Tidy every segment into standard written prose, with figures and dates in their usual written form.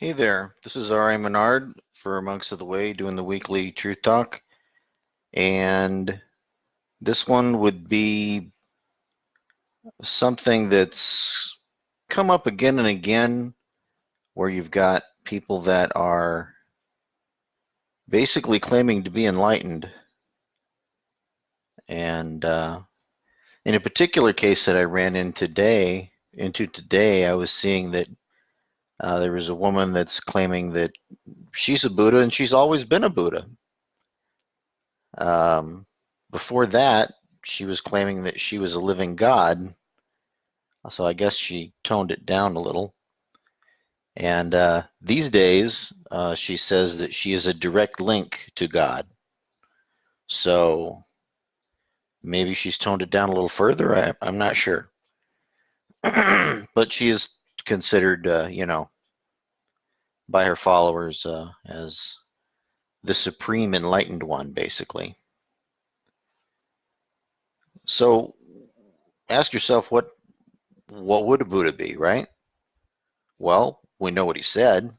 Hey there, this is R.A. Manard for Monks of the Way doing the weekly Truth Talk. And this one would be something that's come up again and again where you've got people that are basically claiming to be enlightened. And in a particular case that I ran into today, I was seeing that there was a woman that's claiming that she's a Buddha and she's always been a Buddha. Um, Before that, she was claiming that she was a living God, so I guess she toned it down a little. And these days, she says that she is a direct link to God. So maybe she's toned it down a little further. I'm not sure. But she is considered, by her followers as the supreme enlightened one, basically. So ask yourself, what would a Buddha be, right? Well, we know what he said.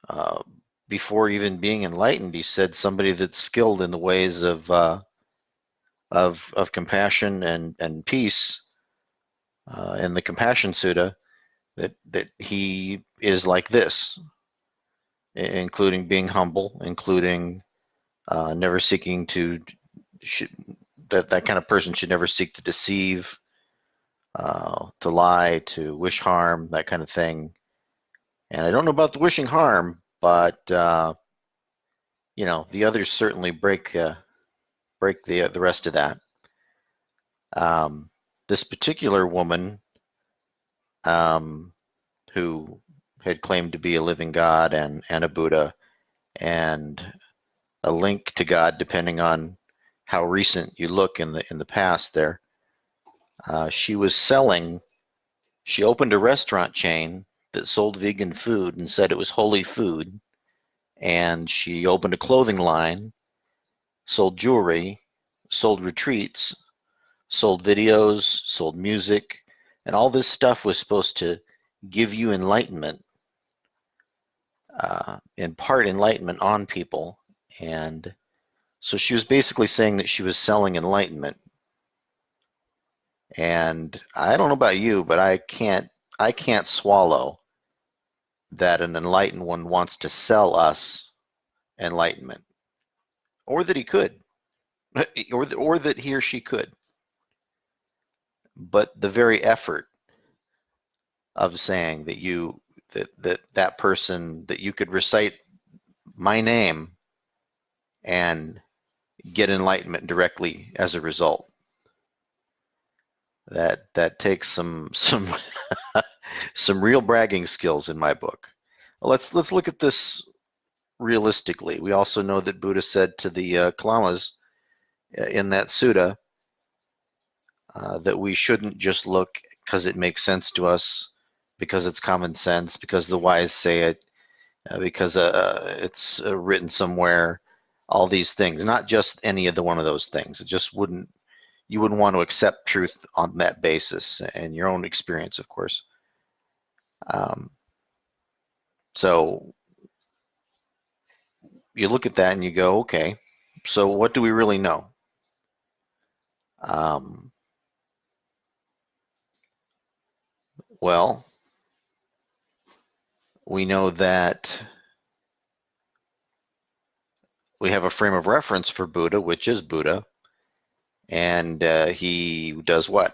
Uh, Before even being enlightened, he said somebody that's skilled in the ways of compassion and peace. In the Compassion Sutta, that he is like this, including being humble, including never seeking to should, that kind of person should never seek to deceive, to lie, to wish harm, that kind of thing. And I don't know about the wishing harm, but the others certainly break the rest of that. This particular woman, who had claimed to be a living God and a Buddha and a link to God, depending on how recent you look in the past there. She was selling. She opened a restaurant chain that sold vegan food and said it was holy food, and she opened a clothing line, sold jewelry, sold retreats, sold videos, sold music, and all this stuff was supposed to give you enlightenment, impart enlightenment on people. And so she was basically saying that she was selling enlightenment. And I don't know about you, but I can't swallow that an enlightened one wants to sell us enlightenment, or that he could, or that he or she could. But the very effort of saying that person, that you could recite my name and get enlightenment directly as a result, that takes some some real bragging skills in my book. Let's look at this realistically. We also know that Buddha said to the Kalamas in that sutta that we shouldn't just look because it makes sense to us, because it's common sense, because the wise say it, because it's written somewhere. All these things, not just any of the one of those things. It just you wouldn't want to accept truth on that basis, and your own experience, of course. So you look at that and you go, okay, so what do we really know? Um, well, we know that we have a frame of reference for Buddha, which is Buddha, and he does what?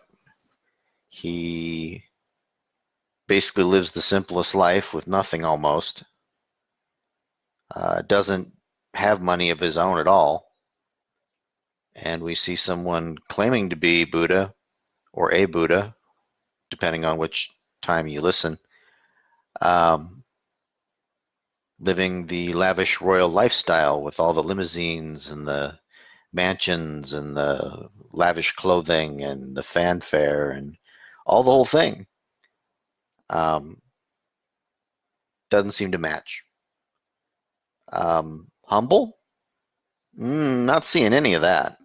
He basically lives the simplest life with nothing almost, doesn't have money of his own at all, and we see someone claiming to be Buddha or a Buddha, depending on which time you listen, living the lavish royal lifestyle with all the limousines and the mansions and the lavish clothing and the fanfare and all the whole thing. Doesn't seem to match. Humble? Not seeing any of that.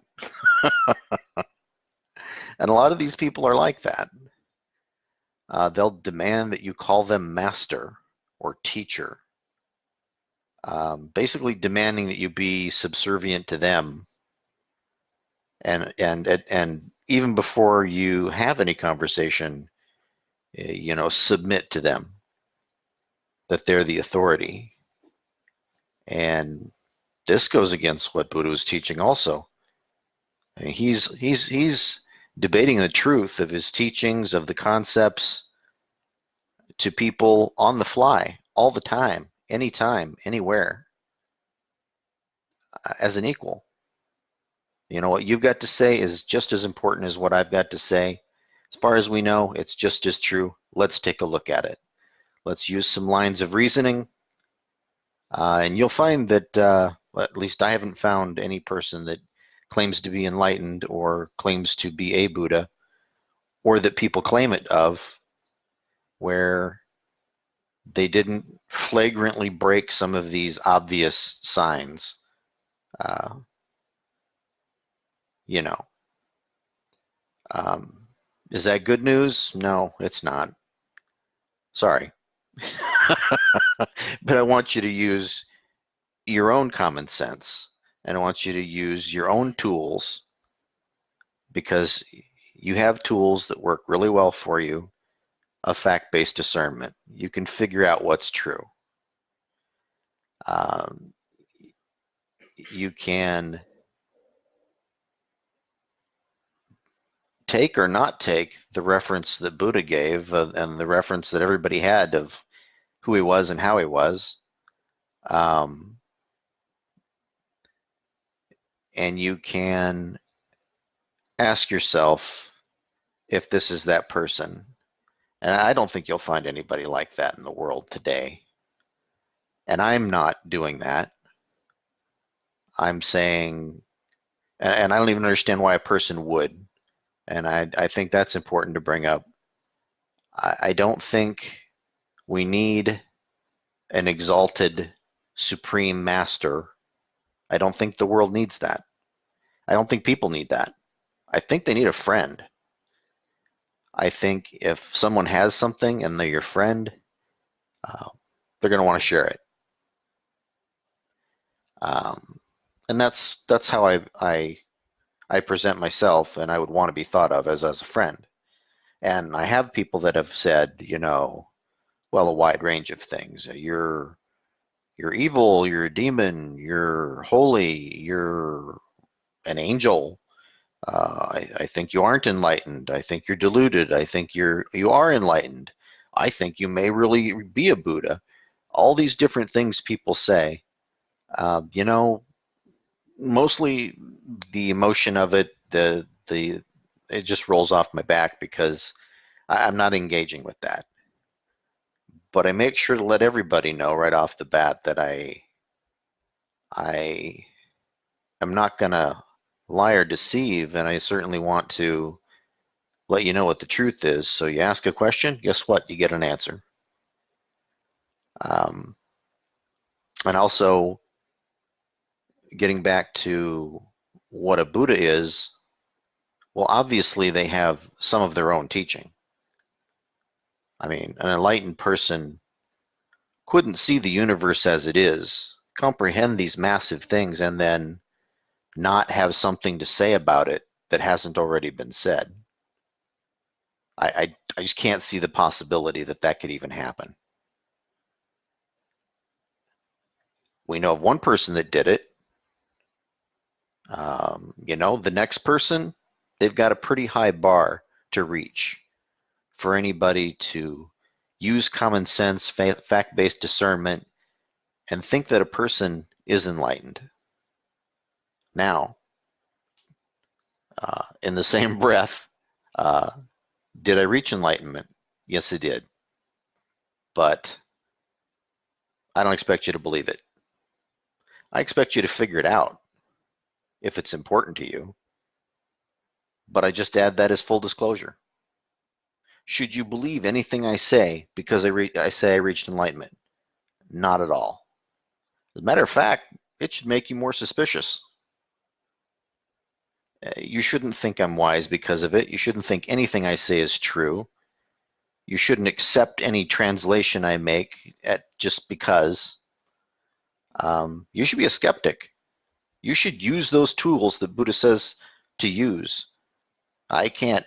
And a lot of these people are like that. They'll demand that you call them master or teacher, basically demanding that you be subservient to them, and even before you have any conversation, submit to them, that they're the authority. And this goes against what Buddha was teaching also. I mean, he's debating the truth of his teachings, of the concepts, to people on the fly, all the time, anytime, anywhere, as an equal. What you've got to say is just as important as what I've got to say. As far as we know, it's just as true. Let's take a look at it. Let's use some lines of reasoning, and you'll find that, at least I haven't found any person that claims to be enlightened or claims to be a Buddha, or that people claim it of, where they didn't flagrantly break some of these obvious signs. Uh, you know, is that good news? No, it's not. Sorry. But I want you to use your own common sense, and I want you to use your own tools, because you have tools that work really well for you of fact-based discernment. You can figure out what's true. Um, you can take or not take the reference that Buddha gave, and the reference that everybody had of who he was and how he was. And you can ask yourself if this is that person. And I don't think you'll find anybody like that in the world today. And I'm not doing that. I'm saying, and I don't even understand why a person would. And I think that's important to bring up. I don't think we need an exalted supreme master. I don't think the world needs that. I don't think people need that. I think they need a friend. I think if someone has something and they're your friend, they're going to want to share it. And that's how I present myself, and I would want to be thought of as a friend. And I have people that have said, well, a wide range of things. You're evil, you're a demon, you're holy, you're an angel. I think you aren't enlightened. I think you're deluded. I think you are enlightened. I think you may really be a Buddha. All these different things people say. Mostly the emotion of it, it just rolls off my back, because I'm not engaging with that. But I make sure to let everybody know right off the bat that I am not going to lie or deceive, and I certainly want to let you know what the truth is. So you ask a question, guess what? You get an answer. And also, getting back to what a Buddha is, well, obviously they have some of their own teaching. I mean, an enlightened person couldn't see the universe as it is, comprehend these massive things, and then not have something to say about it that hasn't already been said. I just can't see the possibility that that could even happen. We know of one person that did it. The next person, they've got a pretty high bar to reach for anybody to use common sense, fact-based discernment, and think that a person is enlightened. Now, in the same breath, did I reach enlightenment? Yes, I did. But I don't expect you to believe it. I expect you to figure it out if it's important to you. But I just add that as full disclosure. Should you believe anything I say because I say I reached enlightenment? Not at all. As a matter of fact, it should make you more suspicious. You shouldn't think I'm wise because of it. You shouldn't think anything I say is true. You shouldn't accept any translation I make just because. You should be a skeptic. You should use those tools that Buddha says to use. I can't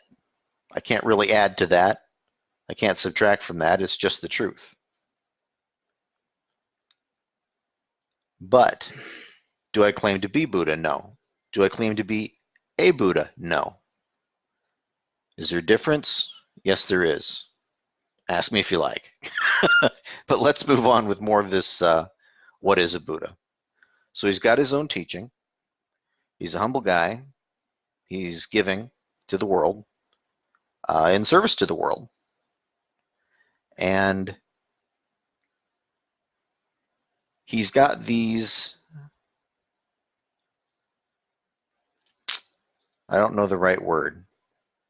really add to that. I can't subtract from that. It's just the truth. But do I claim to be Buddha? No. Do I claim to be a Buddha? No. Is there a difference? Yes, there is. Ask me if you like. But let's move on with more of this, what is a Buddha? So he's got his own teaching. He's a humble guy. He's giving to the world, in service to the world. And he's got these, I don't know the right word.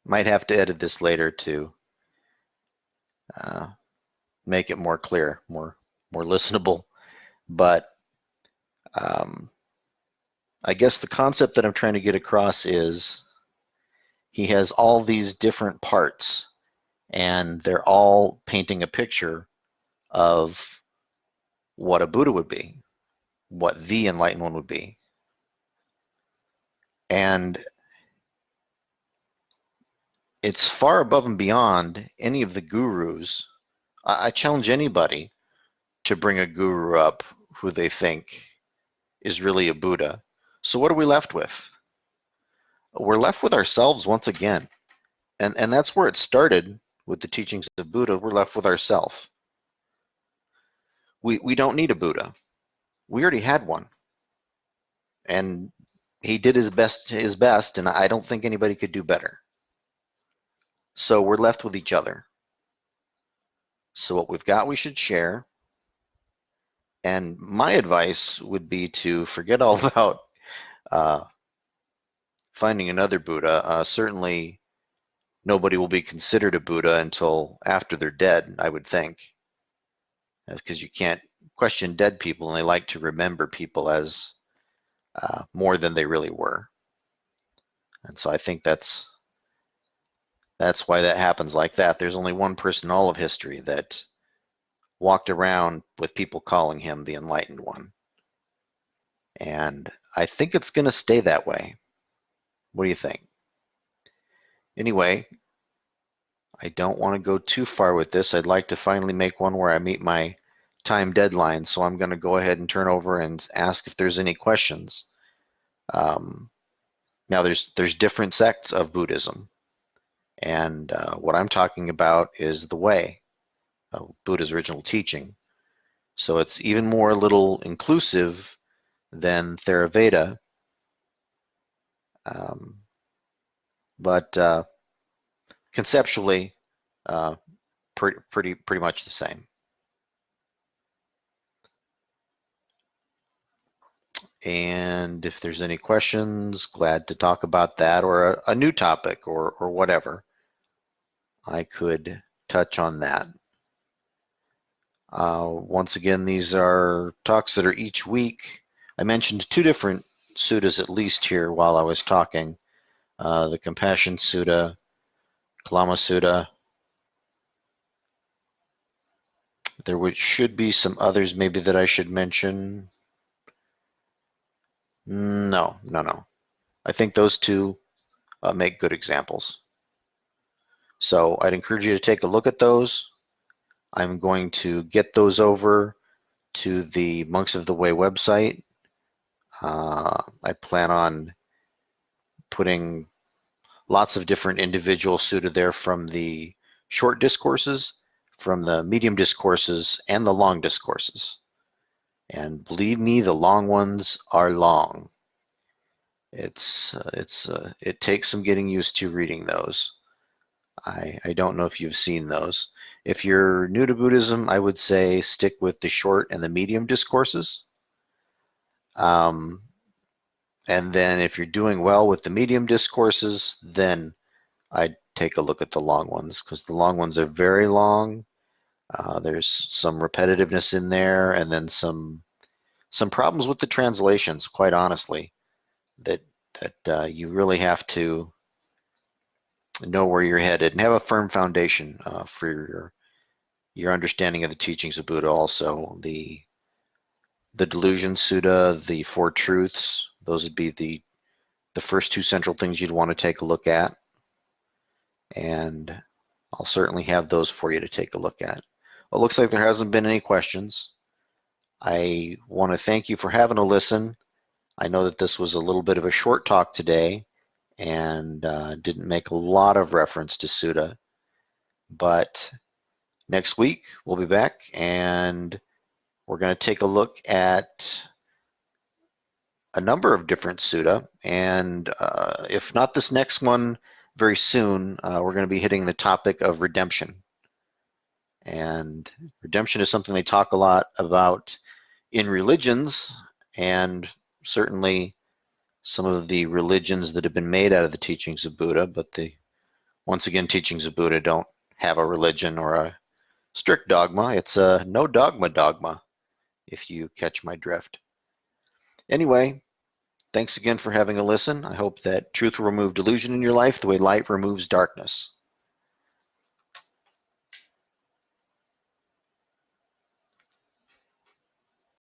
Might have to edit this later to make it more clear, more listenable. But I guess the concept that I'm trying to get across is he has all these different parts, and they're all painting a picture of what a Buddha would be, what the enlightened one would be. And it's far above and beyond any of the gurus. I challenge anybody to bring a guru up who they think is really a Buddha. So what are we left with? We're left with ourselves once again. And that's where it started with the teachings of Buddha. We're left with ourselves. We don't need a Buddha. We already had one. And he did his best, and I don't think anybody could do better. So we're left with each other. So what we've got, we should share. And my advice would be to forget all about finding another Buddha. Certainly, nobody will be considered a Buddha until after they're dead, I would think. That's because you can't question dead people, and they like to remember people as more than they really were. And so I think that's why that happens like that. There's only one person in all of history that walked around with people calling him the enlightened one. And I think it's going to stay that way. What do you think? Anyway, I don't want to go too far with this. I'd like to finally make one where I meet my time deadline, so I'm going to go ahead and turn over and ask if there's any questions. Now, there's different sects of Buddhism, and what I'm talking about is the way of Buddha's original teaching. So it's even more a little inclusive than Theravada, but conceptually, pretty much the same. And if there's any questions, glad to talk about that, or a new topic, or whatever. I could touch on that. Once again, these are talks that are each week. I mentioned 2 different suttas at least here while I was talking. The Compassion Sutta, Kalama Sutta. There should be some others maybe that I should mention. No. I think those 2 make good examples. So I'd encourage you to take a look at those. I'm going to get those over to the Monks of the Way website. I plan on putting lots of different individual sutta there, from the short discourses, from the medium discourses, and the long discourses. And believe me, the long ones are long. It takes some getting used to reading those. I don't know if you've seen those. If you're new to Buddhism, I would say stick with the short and the medium discourses. And then if you're doing well with the medium discourses, then I'd take a look at the long ones, because the long ones are very long. There's some repetitiveness in there, and then some problems with the translations, quite honestly, that you really have to know where you're headed, and have a firm foundation for your understanding of the teachings of Buddha. Also, the Delusion Sutta, the Four Truths, those would be the first two central things you'd want to take a look at, and I'll certainly have those for you to take a look at. Well, it looks like there hasn't been any questions. I want to thank you for having a listen. I know that this was a little bit of a short talk today and didn't make a lot of reference to Sutta, but next week we'll be back and we're going to take a look at a number of different Sutta, and if not this next one very soon, we're going to be hitting the topic of redemption. And redemption is something they talk a lot about in religions, and certainly some of the religions that have been made out of the teachings of Buddha, but the, once again, teachings of Buddha don't have a religion or a strict dogma. It's a no dogma dogma, if you catch my drift. Anyway, thanks again for having a listen. I hope that truth will remove delusion in your life the way light removes darkness.